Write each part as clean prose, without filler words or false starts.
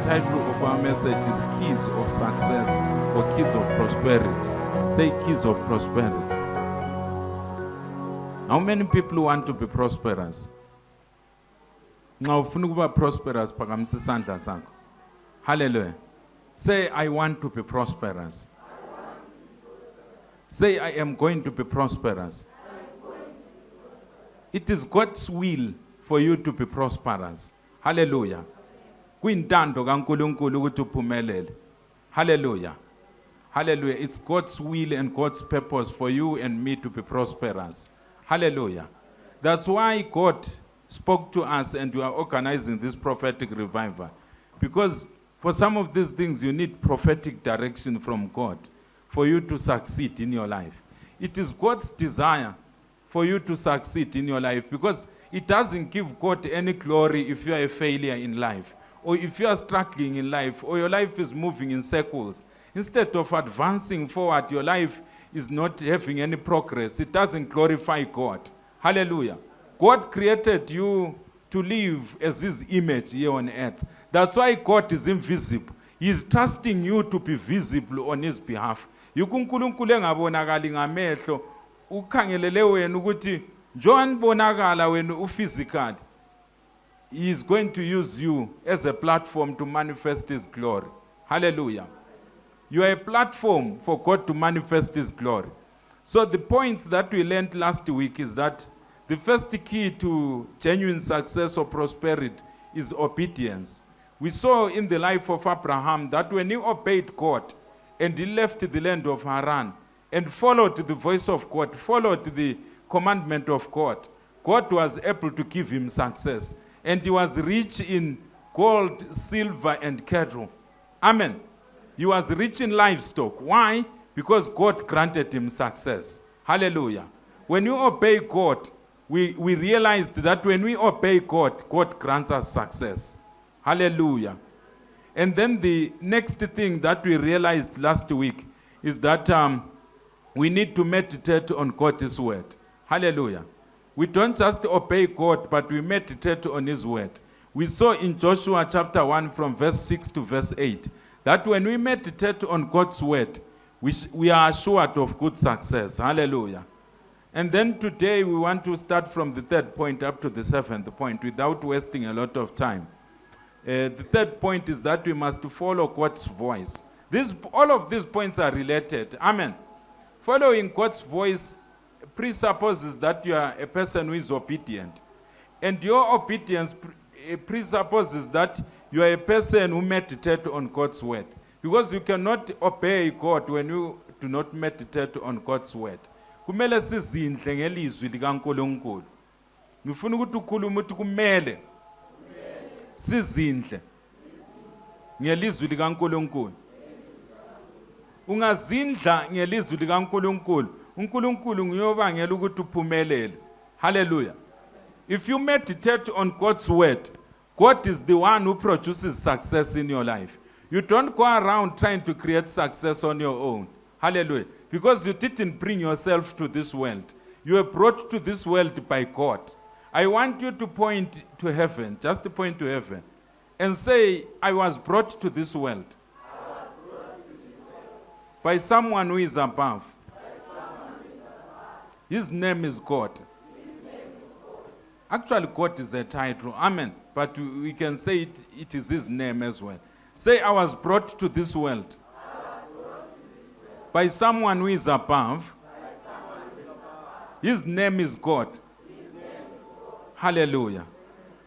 title of our message is Keys of Success or Keys of Prosperity. Say Keys of Prosperity. How many people want to be prosperous? Now, ufuna ukuba prosperous, phakamisa isandla sakho. Hallelujah. Say, I want to be prosperous. Say, I am going to be prosperous. It is God's will for you to be prosperous. Hallelujah. Kuyintando kaNkulunkulu ukuthi uphumelele. Hallelujah. Hallelujah. It's God's will and God's purpose for you and me to be prosperous. Hallelujah. That's why God spoke to us and we are organizing this prophetic revival. Because for some of these things, you need prophetic direction from God for you to succeed in your life. It is God's desire for you to succeed in your life because it doesn't give God any glory if you are a failure in life or if you are struggling in life or your life is moving in circles. Instead of advancing forward, your life is not having any progress. It doesn't glorify God. Hallelujah. God created you to live as His image here on earth. That's why God is invisible. He is trusting you to be visible on His behalf. UNkulunkulu engabonakali ngamehlo ukhangelele wena ukuthi John bonakala wena uphysical. He is going to use you as a platform to manifest His glory. Hallelujah. You are a platform for God to manifest His glory. So the point that we learned last week is that the first key to genuine success or prosperity is obedience. We saw in the life of Abraham that when he obeyed God and he left the land of Haran and followed the voice of God, followed the commandment of God, God was able to give him success. And he was rich in gold, silver, and cattle. Amen. He was rich in livestock. Why? Because God granted him success. Hallelujah. When you obey God, we realized that when we obey God, God grants us success. Hallelujah. And then the next thing that we realized last week is that we need to meditate on God's word. Hallelujah. We don't just obey God, but we meditate on His word. We saw in Joshua chapter 1 from verse 6 to verse 8 that when we meditate on God's word, we are assured of good success. Hallelujah. And then today we want to start from the third point up to the seventh point without wasting a lot of time. The third point is that we must follow God's voice. All of these points are related. Amen. Following God's voice presupposes that you are a person who is obedient. And your obedience presupposes that you are a person who meditates on God's word. Because you cannot obey God when you do not meditate on God's word. Kumele sizindle ngelizwi likaNkulunkulu. Ngifuna ukuthi ukhuluma ukuthi kumele sizindle ngelizwi likaNkulunkulu. Ungazindla ngelizwi likaNkulunkulu, uNkulunkulu nguyobangela ukuthi uphumelele. Hallelujah. If you meditate on God's word, God is the one who produces success in your life. You don't go around trying to create success on your own. Hallelujah. Because you didn't bring yourself to this world. You were brought to this world by God. I want you to point to heaven, just to point to heaven, and say, I was brought to this world by someone who is above. His name is God. Actually, God is a title. Amen. But we can say it is His name as well. Say, I was brought to this world by someone who is above. His name is God. Hallelujah.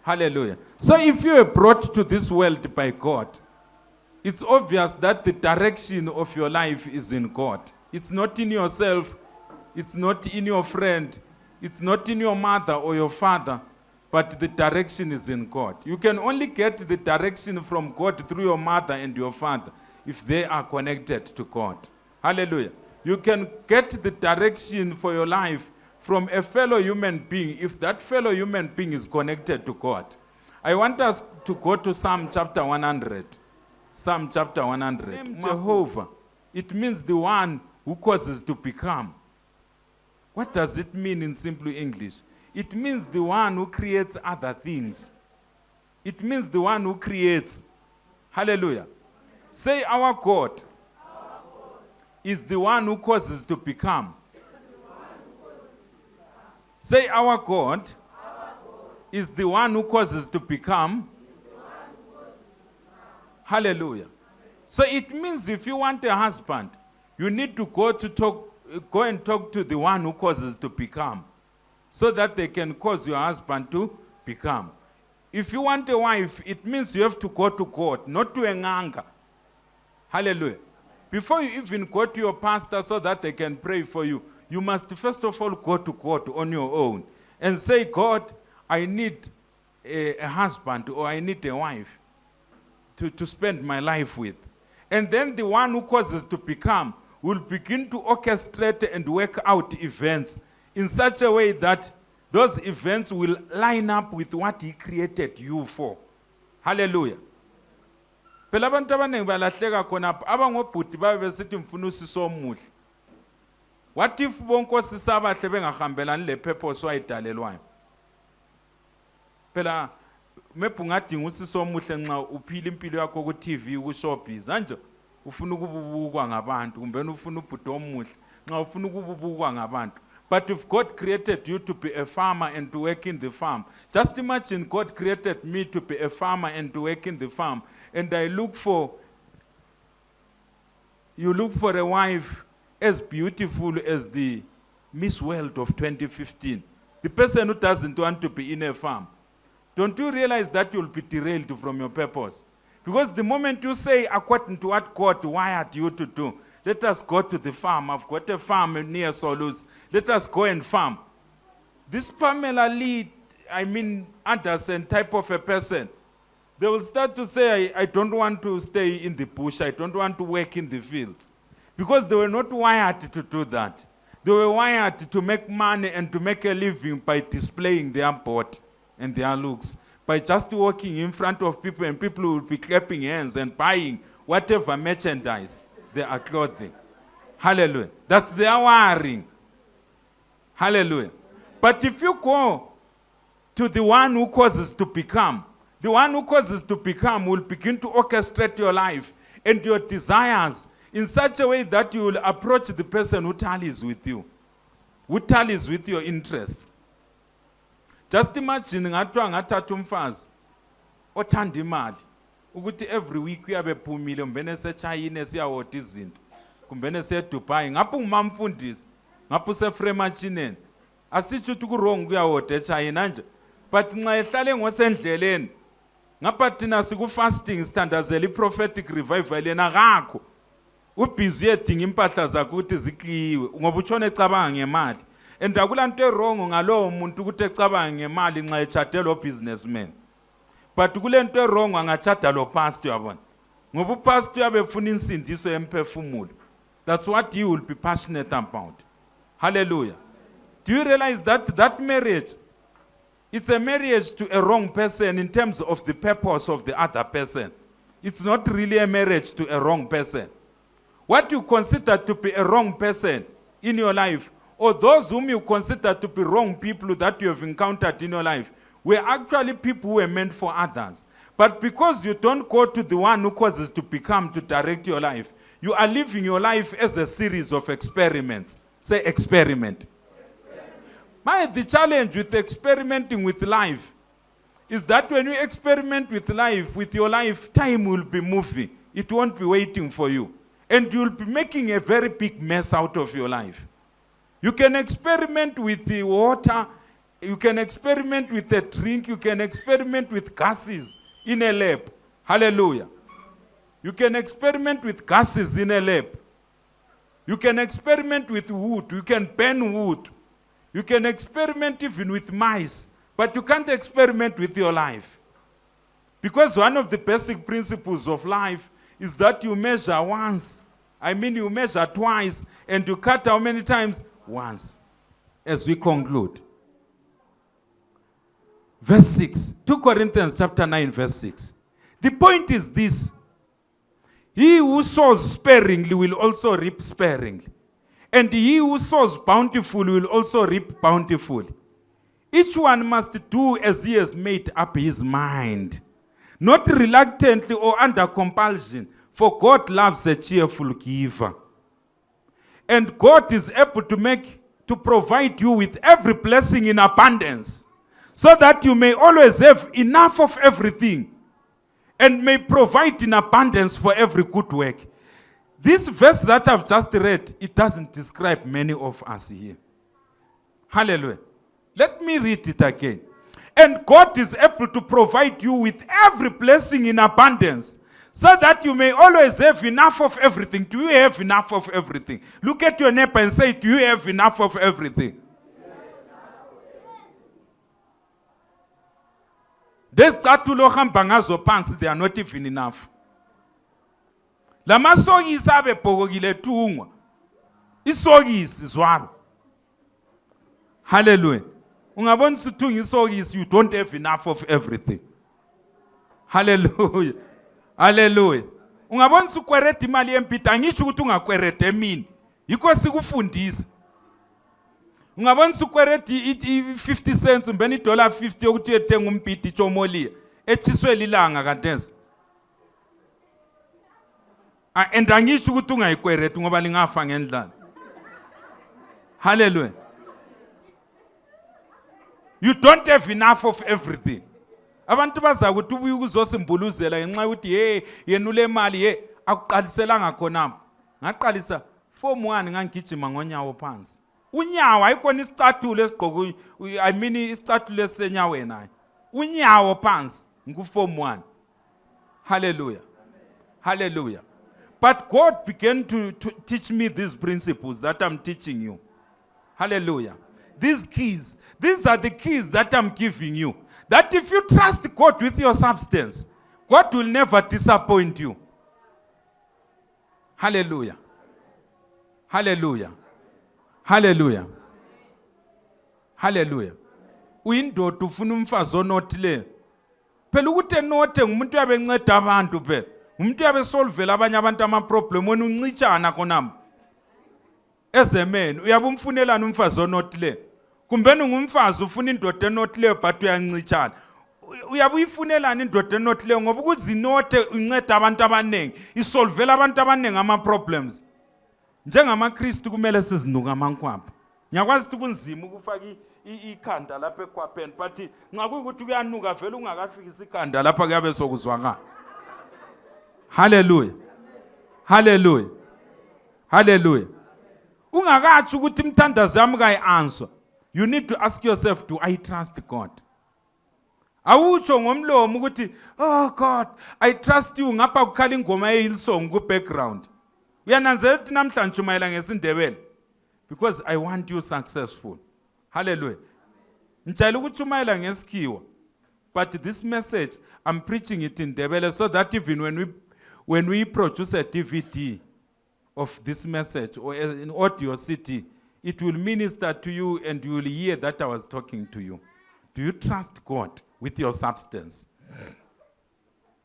Hallelujah. So if you are brought to this world by God, it's obvious that the direction of your life is in God. It's not in yourself. It's not in your friend. It's not in your mother or your father, but the direction is in God. You can only get the direction from God through your mother and your father if they are connected to God. Hallelujah. You can get the direction for your life from a fellow human being if that fellow human being is connected to God. I want us to go to Psalm chapter 100. Psalm chapter 100. Jehovah. It means the one who causes to become. What does it mean in simple English? It means the one who creates other things. It means the one who creates. Hallelujah. Say, our God is the one who causes to become. Say, our God is the one who causes to become. Hallelujah. So it means if you want a husband, you need to go and talk to the one who causes to become, so that they can cause your husband to become. If you want a wife, it means you have to go to God, not to a nganga. Hallelujah. Before you even go to your pastor so that they can pray for you, you must first of all go to God on your own and say, God, I need a husband or I need a wife to spend my life with. And then the one who causes to become will begin to orchestrate and work out events in such a way that those events will line up with what he created you for. Hallelujah. Phela abantu abaningi balahleka khonapha abangobhuti babe besithi mfuna usiso omuhle. What if bonkosisi abahle bengahambelani le purpose wayidalelwayo? Phela maybe ungadinga usiso omuhle nxa uphila impilo yakho ku TV ku showbiz anje ufuna ukubukwa ngabantu kumbe ufuna ubhuti omuhle nxa ufuna ukubukwa ngabantu. But if God created you to be a farmer and to work in the farm, just imagine God created me to be a farmer and to work in the farm, and you look for a wife as beautiful as the Miss World of 2015, the person who doesn't want to be in a farm. Don't you realize that you'll be derailed from your purpose? Because the moment you say, according to what God wired you to do, let us go to the farm. I've got a farm near Solus. Let us go and farm. This Pamela Lee, Anderson type of a person, they will start to say, I don't want to stay in the bush. I don't want to work in the fields. Because they were not wired to do that. They were wired to make money and to make a living by displaying their body and their looks. By just walking in front of people, and people will be clapping hands and buying whatever merchandise they are clothing. Hallelujah. That's their wiring. Hallelujah. But if you go to the one who causes to become, the one who causes to become will begin to orchestrate your life and your desires in such a way that you will approach the person who tallies with you, who tallies with your interests. Just imagine ngathiwa ngathatha umfazi othanda imali ukuthi every week uyabe phumile kumbene eseChina siyawoda izinto kumbene eseDubai ngapha ungumamfundisi ngapha usefremachineni asitsho ukuthi ku-wrong kuyawoda eChina nje but nxa ehlale ngosendleleni ngapha thina siku-fasting sithandazela i-prophetic revival yena kakho ubhizi uyedinga impahla zakho ukuthi zikliwe ngoba utshona ecabanga ngemali and akulanto wrong ngalowo muntu ukuthi ecabanga ngemali nxa echade lo businessman. But kulento wrong angachada lo pastor yabona. Ngoba upastor uyabefuna insindiso yemphefumulo. That's what you will be passionate about. Hallelujah. Do you realize that marriage, it's a marriage to a wrong person in terms of the purpose of the other person. It's not really a marriage to a wrong person. What you consider to be a wrong person in your life, or those whom you consider to be wrong people that you have encountered in your life, were actually people who were meant for others. But because you don't go to the one who causes to become to direct your life, you are living your life as a series of experiments. Say experiment. The challenge with experimenting with life is that when you experiment with life, with your life, time will be moving. It won't be waiting for you. And you'll be making a very big mess out of your life. You can experiment with the water, you can experiment with a drink, you can experiment with gases in a lab. Hallelujah. You can experiment with gases in a lab. You can experiment with wood, you can burn wood. You can experiment even with mice, but you can't experiment with your life. Because one of the basic principles of life is that you measure once. You measure twice, and you cut how many times? Once. As we conclude. Verse 6. 2 Corinthians chapter 9, verse 6. The point is this. He who sows sparingly will also reap sparingly. And he who sows bountifully will also reap bountifully. Each one must do as he has made up his mind. not reluctantly or under compulsion, for God loves a cheerful giver. And God is able to provide you with every blessing in abundance, so that you may always have enough of everything and may provide in abundance for every good work. This verse that I've just read, it doesn't describe many of us here. Hallelujah. Let me read it again. And God is able to provide you with every blessing in abundance, so that you may always have enough of everything. Do you have enough of everything? Look at your neighbor and say, do you have enough of everything? There's pansi, they are not even enough. Lama sokisi abe bhokokile thungwa. Isokisi zwaro. Hallelujah. Ungabona usuthunga isokisi, you don't have enough of everything. Hallelujah. Hallelujah. Ungabona usukwereta imali yempita, angisho ukuthi ungakwereta emini. Yikho sikufundisa. Ungabona usukwereta 50 cents mbeni $50 yokuthi ethenga umpiti ichomolia echiswe lilanga kantesi. And angisho ukuthi ungayikwereta ngoba lingafa ngendlala. Hallelujah. You don't have enough of everything. Abantu baza ukuthi ubuye ukuzosimbuluzela ngenxa ukuthi yena ule mali akuqaliselanga khona. Ngaqalisa form 1 ngangigijima ngonyawo phansi. Unyawo ayikhona isicathulo esigqoku, I mean isicathulo esenyaweni naye. Unyawo phansi ngu-form 1. Hallelujah. Hallelujah. But God began to teach me these principles that I'm teaching you. Hallelujah. These keys, these are the keys that I'm giving you. That if you trust God with your substance, God will never disappoint you. Hallelujah. Hallelujah. Hallelujah. Hallelujah. Uyindoda ufuna umfazi onothile. Phela ukuthi enothe ngumuntu uyabenceda abantu phela. Umuntu uyabesolvela abanye abantu ama-problem wena uncitshana khonapho. Ezemeni uyabumfunelana umfazi onothile. Kumbeni ngumfazi ufuna indoda enothileyo but uyancitshana. Uyabuyifunelana indoda enothileyo ngoba ukuzinothe unceda abantu abaningi, isolvela abantu abaningi ama-problems. NjengamaKristu kumele sizinuka amankwapha. Ngiyakwazi ukuthi kunzima ukufaka ikhanda lapha ekhwapheni, but nxa kuyikuthi kuyanuka vele ungakafikisa ikhanda lapha kuyabe sokuzwakala. Hallelujah. Hallelujah. Hallelujah. Ungakathi ukuthi imthandazo yami kayi-answer. You need to ask yourself, do I trust God? Awutsho ngomlomo ukuthi, oh God, I trust you, ngapha kukhala ingoma ye-Hillsong ku-background. Uyananzela ukuthi namhlanje umayela ngesindebele. Because I want you successful. Hallelujah. Ngijayele ukuthi umayela ngesikhiwa. But this message, I'm preaching it in Ndebele so that even when we produce a DVD of this message or in audio CD, it will minister to you and you will hear that I was talking to you. Do you trust God with your substance?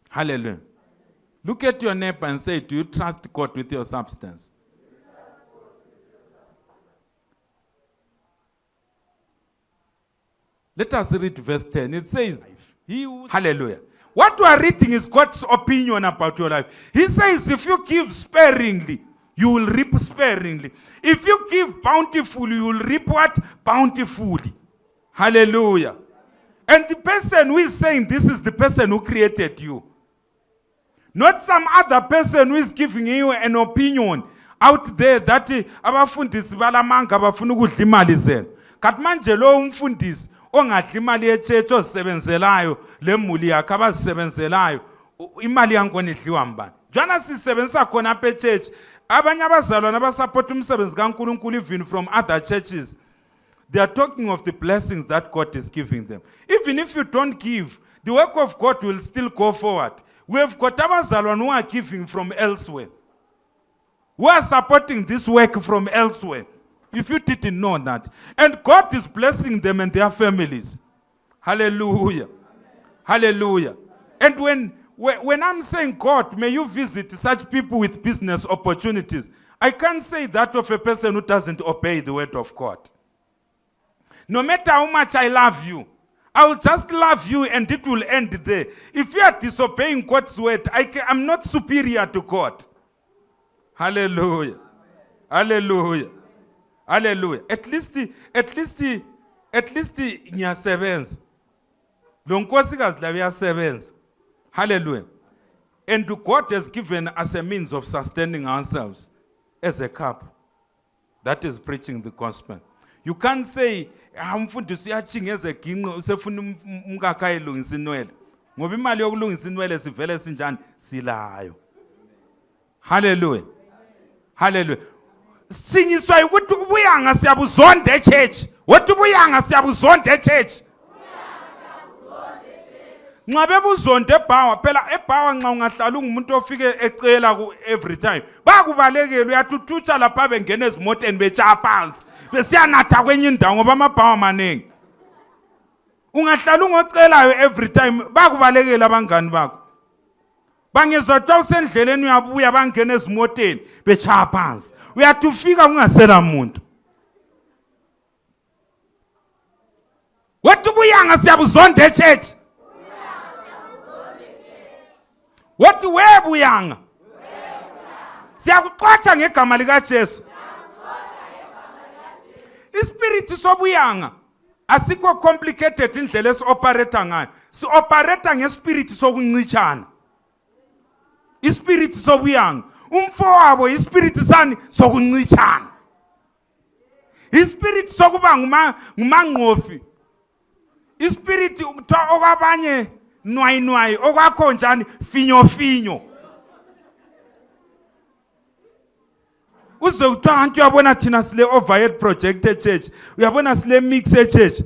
Hallelujah. Look at your neighbor and say, do you trust God with your substance? Let us read verse 10. It says, hallelujah. What we are reading is God's opinion about your life. He says, if you give sparingly, you will reap sparingly. If you give bountifully, you will reap what? Bountifully. Hallelujah. And the person who is saying this is the person who created you. Not some other person who is giving you an opinion out there that abafundisi balamanga abafuna ukudla imali zenu. Kanti manje lo umfundisi ongadla imali yechurch ozisebenzelayo lemuli yakhe abazisebenzelayo imali yankona idliwa mbani. Jana sisebenzisa khona apha echurch abanye abazalwana abasupport umsebenzi kaNkulunkulu even from other churches. They are talking of the blessings that God is giving them. Even if you don't give, the work of God will still go forward. We have got abazalwana who are giving from elsewhere, who are supporting this work from elsewhere. If you didn't know that. And God is blessing them and their families. Hallelujah. Hallelujah. And when I'm saying, God, may you visit such people with business opportunities, I can't say that of a person who doesn't obey the word of God. No matter how much I love you, I will just love you and it will end there. If you are disobeying God's word, I'm not superior to God. Hallelujah. Hallelujah. Hallelujah. At least ngiyasebenza. Lo nkosikazi la uyasebenza. Hallelujah. And God has given us a means of sustaining ourselves as a couple. That is preaching the gospel. You can't say, umfundisi uyachinga ezeginqe usefuna umkakhe ayilungisa inwele. Ngoba imali yokulungisa inwele sivele sinjani silayo. Hallelujah. Hallelujah. Sithingiswa ukuthi ubuyanga siyabuzonda echurch. Wathi ubuyanga siyabuzonda echurch. Nxa bebuzonda ebhawa phela ebhawa nxa ungahlala ungumuntu ofike ecela ku every time bakubalekela uyathuthutha lapha bengena ezimoteni betshaya phansi besiyanatha kwenye indawo ngoba amabhawa maningi ungahlala ungocelayo every time bakubalekela abangani bakho bangezwa xa usendleleni uyabuya bangena ezimoteni betshaya phansi uyathi ufika kungasela muntu wathi ubuyanga siyabuzonda echurch. Wathi webuyanga siyakuxotsha ngegama lika Jesu. Ispirit sobuyanga asikho complicated indlela esioperate ngayo. Si-operate ngespirit sokuncitshana. Ispirit sobuyanga umfowabo ispirit sani sokuncitshana. Ispirit sokuba ngumangqofi. Ispirit okabanye nwai okwakho njani finyo. Uze uthiwa antu uyabona thina sile overhead project church, uyabona sile mix church.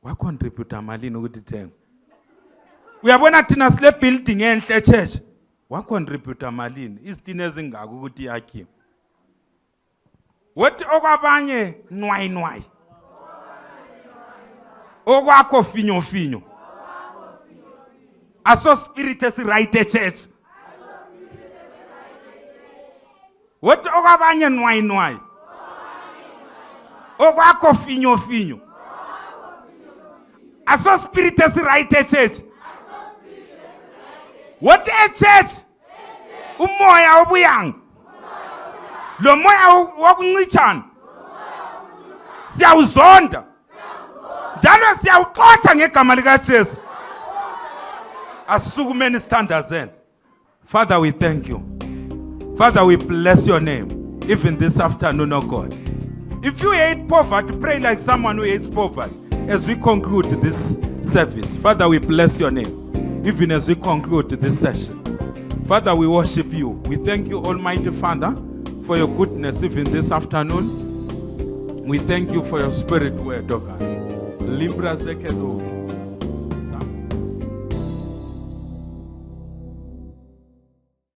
Wa contribute malini ukuthi thenga? Uyabona thina sile building enhle church. Wa contribute malini? Izitina ezingaka ukuthi yakhiwe. Wathi okwabanye nwai. Okwakho finyo. Aso spirit is right church. What okabanye nwai. Okwakho finyo. Aso spirit is right church. What a church? Umoya obuyanga. Lo moya wokuncitshana. Siyawuzonda. Njalo siyawuxotsha ngegama lika Jesu. Asukumeni standards then. Father, we thank you. Father, we bless your name. Even this afternoon, oh God. If you hate poverty, pray like someone who hates poverty. As we conclude this service, Father, we bless your name. Even as we conclude this session. Father, we worship you. We thank you, Almighty Father, for your goodness even this afternoon. We thank you for your spirit word, oh God. Libra Zekedo.